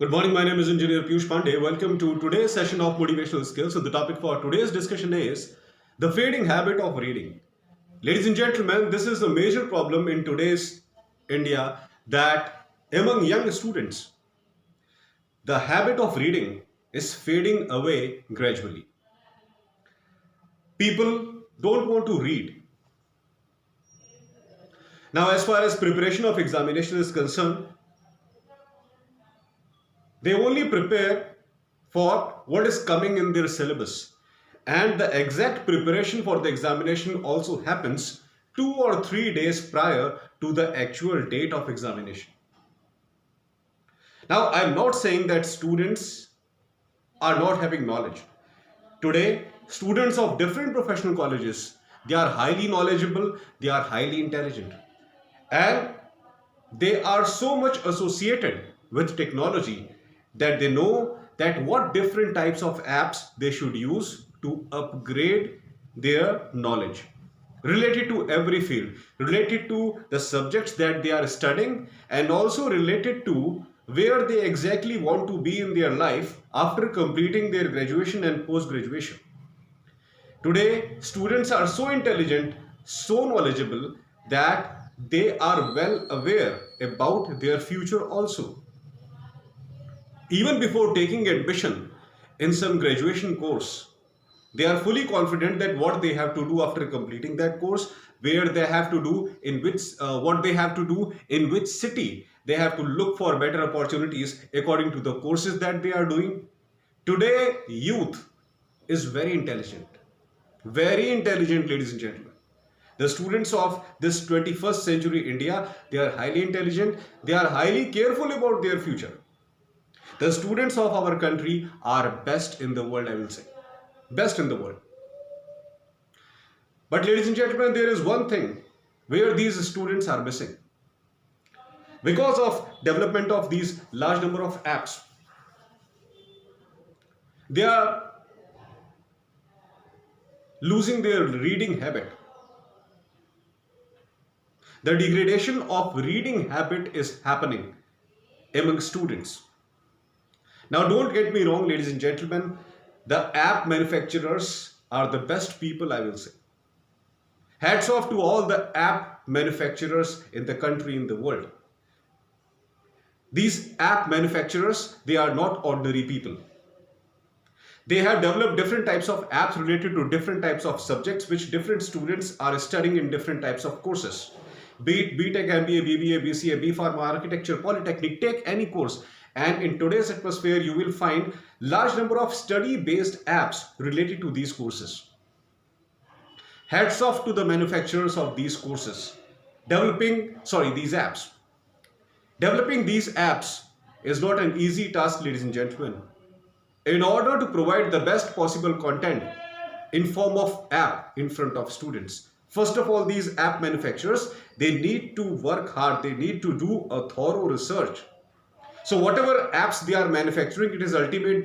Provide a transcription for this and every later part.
Good morning. My name is Engineer Piyush Pandey. Welcome to today's session of Motivational Skills. So, the topic for today's discussion is the fading habit of reading. Ladies and gentlemen, this is a major problem in today's India that among young students, the habit of reading is fading away gradually. People don't want to read. Now, as far as preparation of examination is concerned, they only prepare for what is coming in their syllabus. And the exact preparation for the examination also happens 2 or 3 days prior to the actual date of examination. Now, I'm not saying that students are not having knowledge. Today, students of different professional colleges, they are highly knowledgeable, they are highly intelligent, and they are so much associated with technology that they know that what different types of apps they should use to upgrade their knowledge related to every field, related to the subjects that they are studying, and also related to where they exactly want to be in their life after completing their graduation and post graduation. Today, students are so intelligent, so knowledgeable that they are well aware about their future also. Even before taking admission in some graduation course, they are fully confident that what they have to do after completing that course, where they have to do in which what they have to do in which city, they have to look for better opportunities according to the courses that they are doing. Today, youth is very intelligent, ladies and gentlemen. The students of this 21st century India, they are highly intelligent, they are highly careful about their future. The students of our country are best in the world, I will say. Best in the world. But ladies and gentlemen, there is one thing where these students are missing. Because of development of these large number of apps, they are losing their reading habit. The degradation of reading habit is happening among students. Now, don't get me wrong, ladies and gentlemen, the app manufacturers are the best people, I will say. Hats off to all the app manufacturers in the country, in the world. These app manufacturers, they are not ordinary people. They have developed different types of apps related to different types of subjects which different students are studying in different types of courses. Be it BTech, MBA, BBA, BCA, B.Pharma, Architecture, Polytechnic, take any course. And in today's atmosphere, you will find large number of study-based apps related to these courses. Hats off to the manufacturers of these courses. These apps. Developing these apps is not an easy task, ladies and gentlemen. In order to provide the best possible content in form of app in front of students, first of all, these app manufacturers, they need to work hard. They need to do a thorough research. So whatever apps they are manufacturing, it is ultimately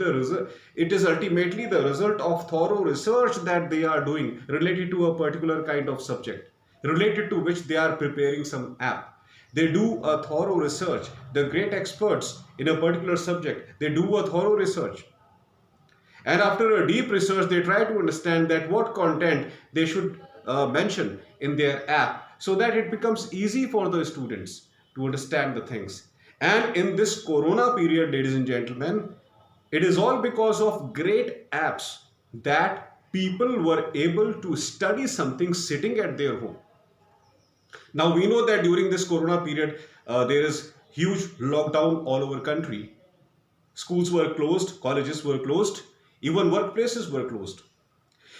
the result of thorough research that they are doing related to a particular kind of subject, related to which they are preparing some app. They do a thorough research. The great experts in a particular subject, they do a thorough research. And after a deep research, they try to understand that what content they should mention in their app so that it becomes easy for the students to understand the things. And in this corona period, ladies and gentlemen, it is all because of great apps that people were able to study something sitting at their home. Now, we know that during this corona period, there is huge lockdown all over country. Schools were closed, colleges were closed, even workplaces were closed.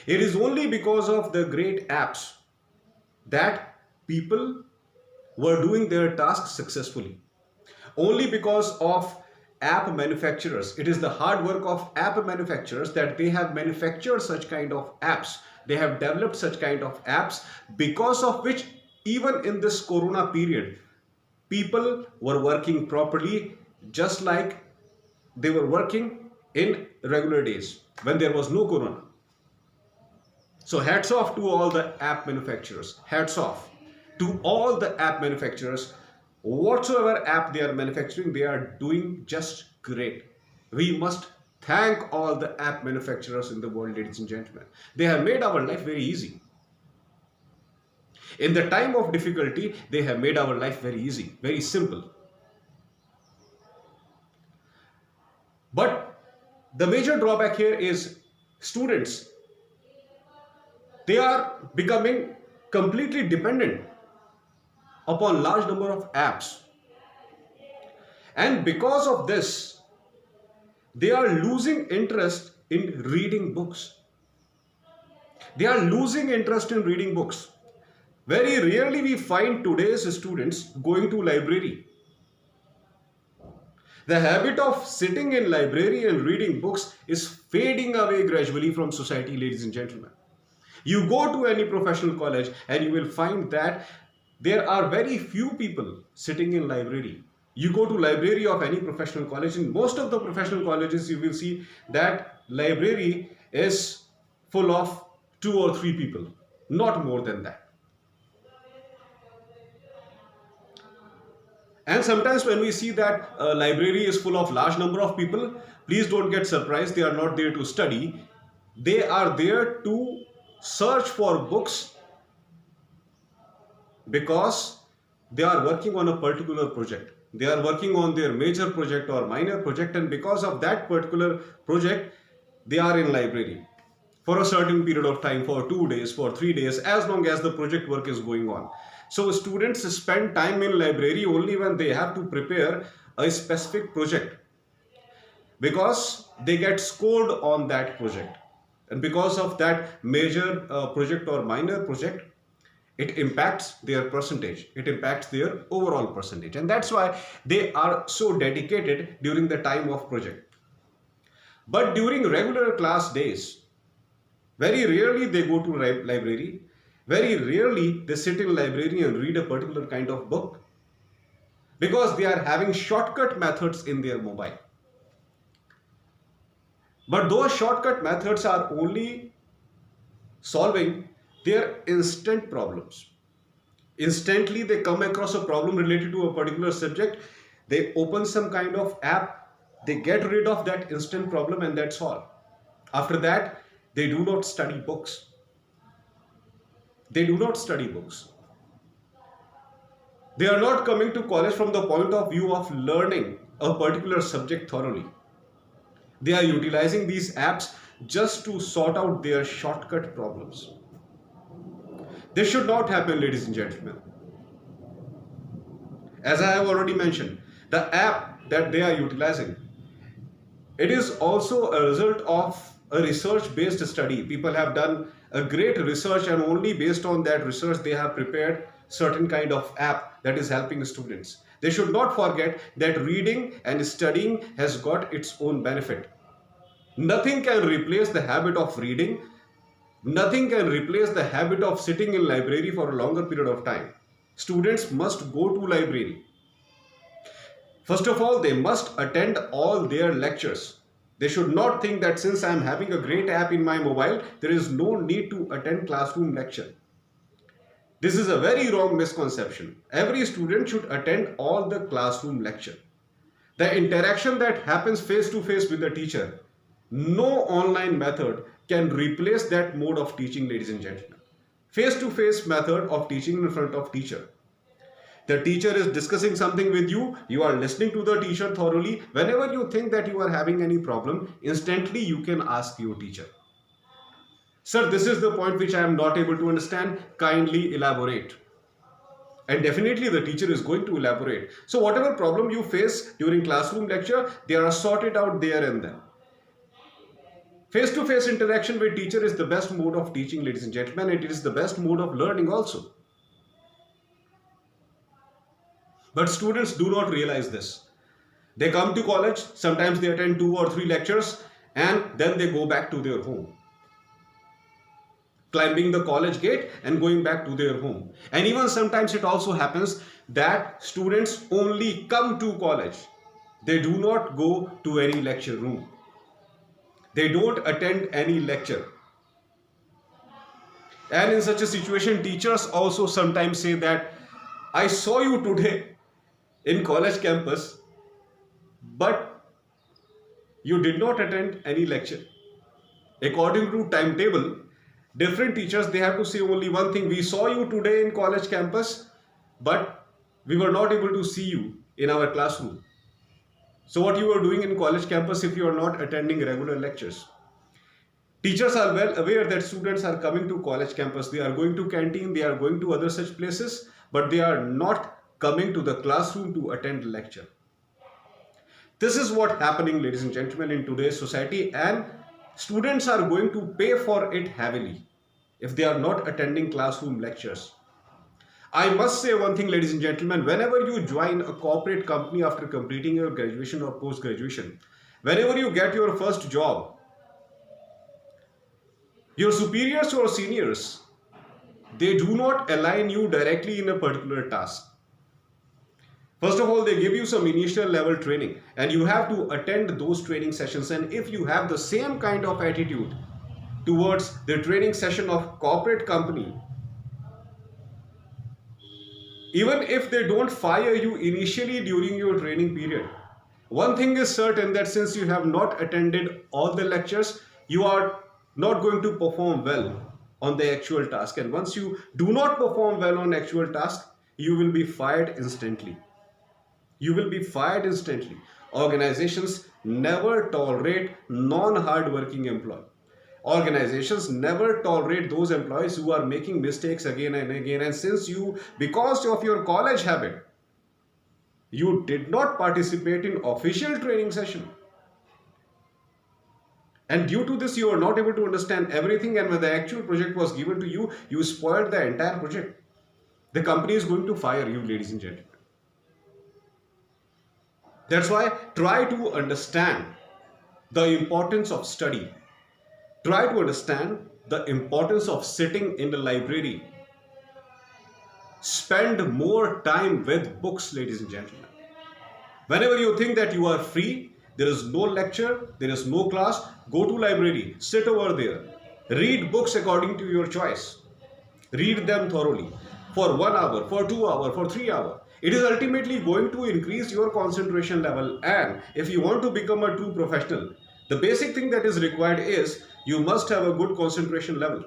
It is only because of the great apps that people were doing their tasks successfully. Only because of app manufacturers. It is the hard work of app manufacturers that they have manufactured such kind of apps. They have developed such kind of apps because of which even in this corona period, people were working properly just like they were working in regular days when there was no corona. So hats off to all the app manufacturers. Hats off to all the app manufacturers Whatsoever app they are manufacturing, they are doing just great. We must thank all the app manufacturers in the world, ladies and gentlemen. They have made our life very easy. In the time of difficulty, they have made our life very easy, very simple. But the major drawback here is students, they are becoming completely dependent upon large number of apps. And because of this, they are losing interest in reading books. They are losing interest in reading books. Very rarely we find today's students going to library. The habit of sitting in library and reading books is fading away gradually from society, ladies and gentlemen. You go to any professional college and you will find that there are very few people sitting in library. You go to library of any professional college, in most of the professional colleges you will see that library is full of 2 or 3 people, not more than that. And sometimes when we see that a library is full of large number of people, please don't get surprised. They are not there to study. They are there to search for books because they are working on a particular project. They are working on their major project or minor project, and because of that particular project, they are in library for a certain period of time, for 2 days, for 3 days, as long as the project work is going on. So students spend time in library only when they have to prepare a specific project, because they get scored on that project, and because of that major project or minor project, it impacts their percentage, it impacts their overall percentage, and that's why they are so dedicated during the time of project. But during regular class days, very rarely they go to library. Very rarely they sit in library and read a particular kind of book, because they are having shortcut methods in their mobile. But those shortcut methods are only solving their instant problems. Instantly they come across a problem related to a particular subject, they open some kind of app, they get rid of that instant problem, and that's all. After that, they do not study books. They do not study books. They are not coming to college from the point of view of learning a particular subject thoroughly. They are utilizing these apps just to sort out their shortcut problems. This should not happen, ladies and gentlemen. As I have already mentioned, the app that they are utilizing, it is also a result of a research-based study. People have done a great research, and only based on that research they have prepared certain kind of app that is helping students. They should not forget that reading and studying has got its own benefit. Nothing can replace the habit of reading. Nothing can replace the habit of sitting in library for a longer period of time. Students must go to library. First of all, they must attend all their lectures. They should not think that since I am having a great app in my mobile, there is no need to attend classroom lecture. This is a very wrong misconception. Every student should attend all the classroom lecture. The interaction that happens face to face with the teacher, no online method can replace that mode of teaching, ladies and gentlemen. Face to face method of teaching in front of teacher. The teacher is discussing something with you, you are listening to the teacher thoroughly. Whenever you think that you are having any problem, instantly you can ask your teacher, "Sir, this is the point which I am not able to understand, kindly elaborate." And definitely the teacher is going to elaborate. So whatever problem you face during classroom lecture, they are sorted out there and then. Face-to-face interaction with teacher is the best mode of teaching, ladies and gentlemen. It is the best mode of learning also. But students do not realize this. They come to college, sometimes they attend 2 or 3 lectures, and then they go back to their home, climbing the college gate and going back to their home. And even sometimes it also happens that students only come to college. They do not go to any lecture room. They don't attend any lecture. And in such a situation, teachers also sometimes say that, "I saw you today. in college campus, but you did not attend any lecture. According to timetable, different teachers, they have to say only one thing: we saw you today in college campus, but we were not able to see you in our classroom. So what you are doing in college campus if you are not attending regular lectures? Teachers are well aware that students are coming to college campus, they are going to canteen, they are going to other such places, but they are not coming to the classroom to attend lecture. This is what happening, ladies and gentlemen, in today's society, and students are going to pay for it heavily if they are not attending classroom lectures. I must say one thing, ladies and gentlemen, whenever you join a corporate company after completing your graduation or post-graduation, whenever you get your first job, your superiors or seniors, they do not align you directly in a particular task. First of all, they give you some initial level training and you have to attend those training sessions. And if you have the same kind of attitude towards the training session of corporate company, even if they don't fire you initially during your training period, one thing is certain, that since you have not attended all the lectures, you are not going to perform well on the actual task. And once you do not perform well on actual task, you will be fired instantly. You will be fired instantly. Organizations never tolerate non-hardworking employees. Organizations never tolerate those employees who are making mistakes again and again. And since you, because of your college habit, you did not participate in official training session, and due to this you are not able to understand everything, and when the actual project was given to you, you spoiled the entire project. The company is going to fire you, ladies and gentlemen. That's why try to understand the importance of study. Try to understand the importance of sitting in the library. Spend more time with books, ladies and gentlemen. Whenever you think that you are free, there is no lecture, there is no class, go to library, sit over there. Read books according to your choice. Read them thoroughly for 1 hour, for 2 hours, for 3 hours. It is ultimately going to increase your concentration level, and if you want to become a true professional, the basic thing that is required is you must have a good concentration level.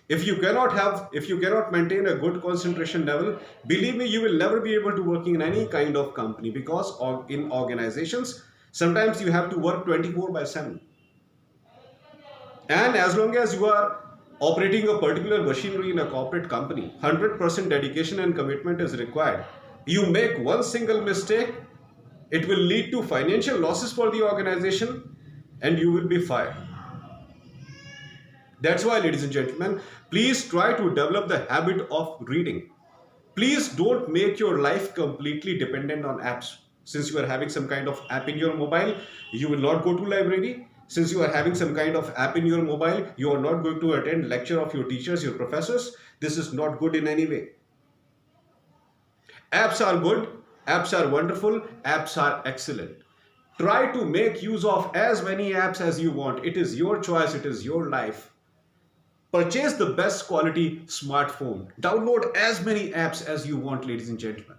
If you cannot maintain a good concentration level, believe me, you will never be able to work in any kind of company, because in organizations, sometimes you have to work 24/7. And as long as you are operating a particular machinery in a corporate company, 100% dedication and commitment is required. You make one single mistake, it will lead to financial losses for the organization and you will be fired. That's why, ladies and gentlemen, please try to develop the habit of reading. Please don't make your life completely dependent on apps. Since you are having some kind of app in your mobile, you will not go to library. Since you are having some kind of app in your mobile, you are not going to attend lecture of your teachers, your professors. This is not good in any way. Apps are good, apps are wonderful, apps are excellent. Try to make use of as many apps as you want. It is your choice, it is your life. Purchase the best quality smartphone. Download as many apps as you want, ladies and gentlemen.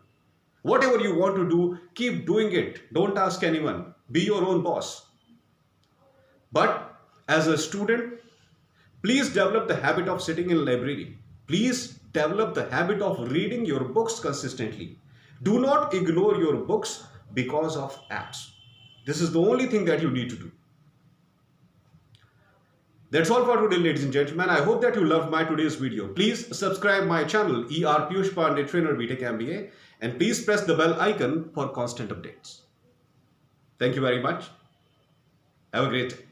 Whatever you want to do, keep doing it. Don't ask anyone. Be your own boss. But as a student, please develop the habit of sitting in a library. Please develop the habit of reading your books consistently. Do not ignore your books because of apps. This is the only thing that you need to do. That's all for today, ladies and gentlemen. I hope that you loved my today's video. Please subscribe my channel, ER Piyush Pandey, Trainer BTech MBA, and please press the bell icon for constant updates. Thank you very much. Have a great day.